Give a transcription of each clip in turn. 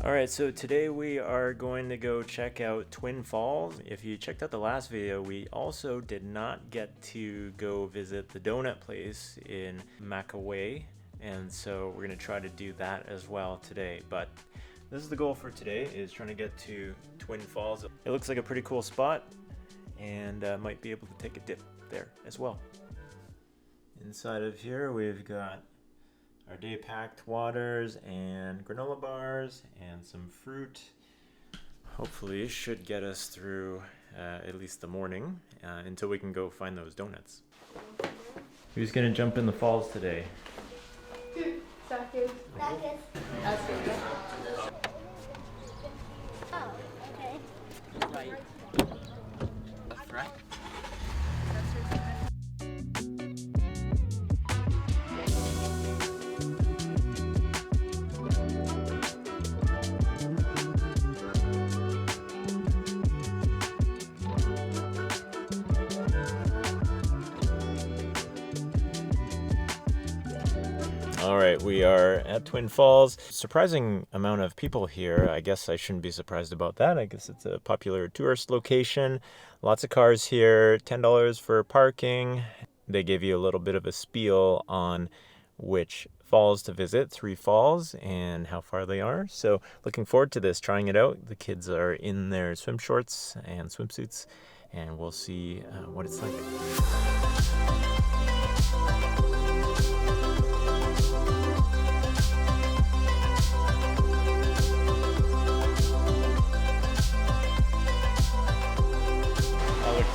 Alright, so today we are going to go check out Twin Falls. If you checked out the last video, we also did not get to go visit the donut place in Maui, and so we're going to try to do that as well today. But this is the goal for today, is trying to get to Twin Falls. It looks like a pretty cool spot, and might be able to take a dip there as well. Inside of here we've got our day packed waters and granola bars and some fruit. Hopefully should get us through at least the morning until we can go find those donuts. Who's gonna jump in the falls today? Sakis. Oh, okay. Right. Left, right. Alright, we are at Twin Falls. Surprising amount of people here. I guess I shouldn't be surprised about that. I guess it's a popular tourist location. Lots of cars here, $10 for parking. They give you a little bit of a spiel on which falls to visit, 3 falls, and how far they are. So looking forward to this, trying it out. The kids are in their swim shorts and swimsuits, and we'll see what it's like.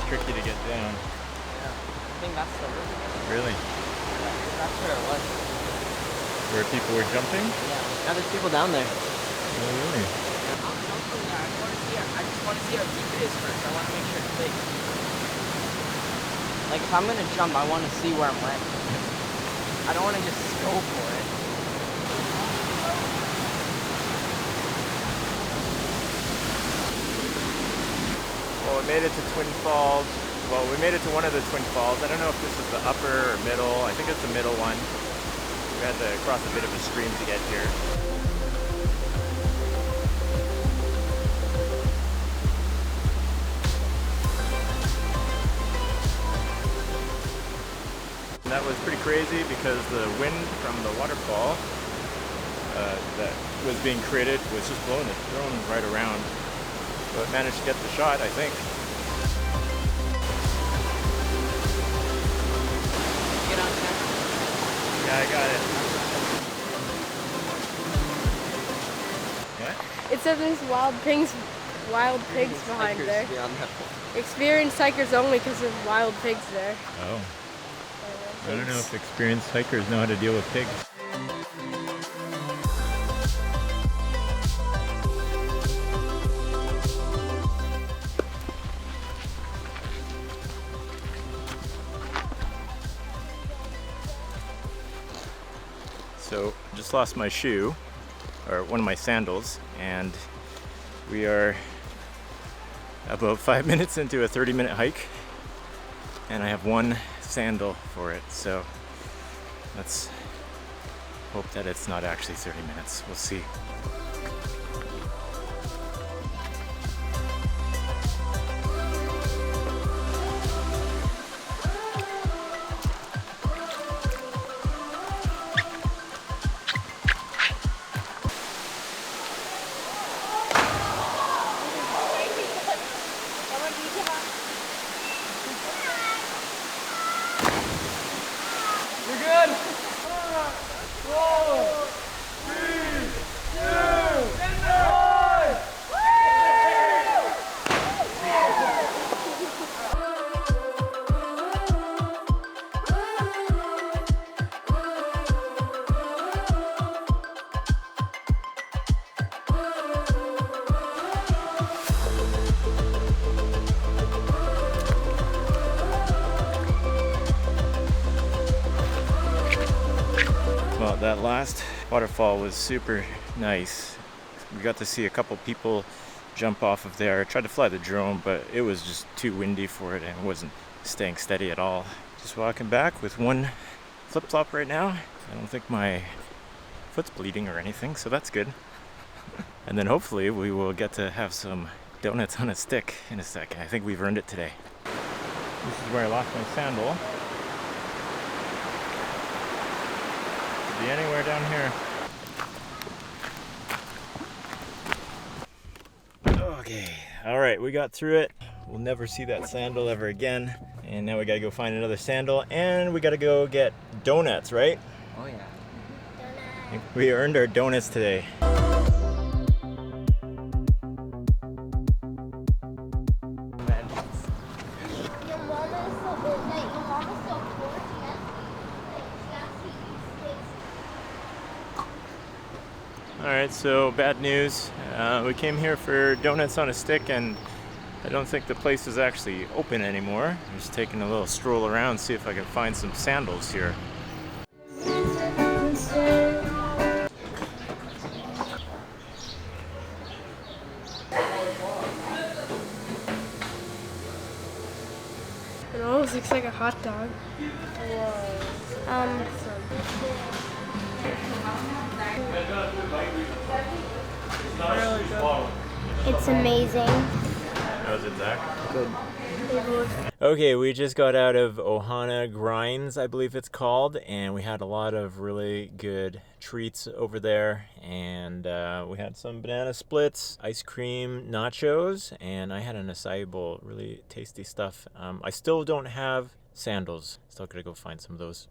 Tricky to get down. Yeah. I think that's the river. Really? That's where it was. Where people were jumping? Yeah. Now there's people down there. Oh, really? I just want to see how deep it is first. I want to make sure it's big. Like if I'm gonna jump, I want to see where I'm landing. I don't want to just go for it. Well, we made it to Twin Falls. Well, we made it to one of the Twin Falls. I don't know if this is the upper or middle. I think it's the middle one. We had to cross a bit of a stream to get here. And that was pretty crazy because the wind from the waterfall that was being created was just blowing the drone right around. But managed to get the shot, I think. Get on there. Yeah, I got it. What? It said there's wild pigs behind there. Beyond that point. Experienced hikers only because there's wild pigs there. Oh. I don't know if experienced hikers know how to deal with pigs. So, just lost my shoe, or one of my sandals, and we are about 5 minutes into a 30-minute hike, and I have one sandal for it, so let's hope that it's not actually 30 minutes. We'll see. You're good. 3, Well, that last waterfall was super nice. We got to see a couple people jump off of there. I tried to fly the drone, but it was just too windy for it and it wasn't staying steady at all. Just walking back with one flip-flop right now. I don't think my foot's bleeding or anything, so that's good. And then hopefully we will get to have some donuts on a stick in a second. I think we've earned it today. This is where I lost my sandal. Could be anywhere down here. Okay, all right, we got through it. We'll never see that sandal ever again. And now we gotta go find another sandal, and we gotta go get donuts, right? Oh yeah. We earned our donuts today. Alright, so bad news. We came here for donuts on a stick, and I don't think the place is actually open anymore. I'm just taking a little stroll around, see if I can find some sandals here. It almost looks like a hot dog. It's amazing. How's it, Zach? Good. Okay, we just got out of Ohana Grinds, I believe it's called, and we had a lot of really good treats over there, and we had some banana splits, ice cream, nachos, and I had an acai bowl. Really tasty stuff. I still don't have sandals. Still gotta go find some of those.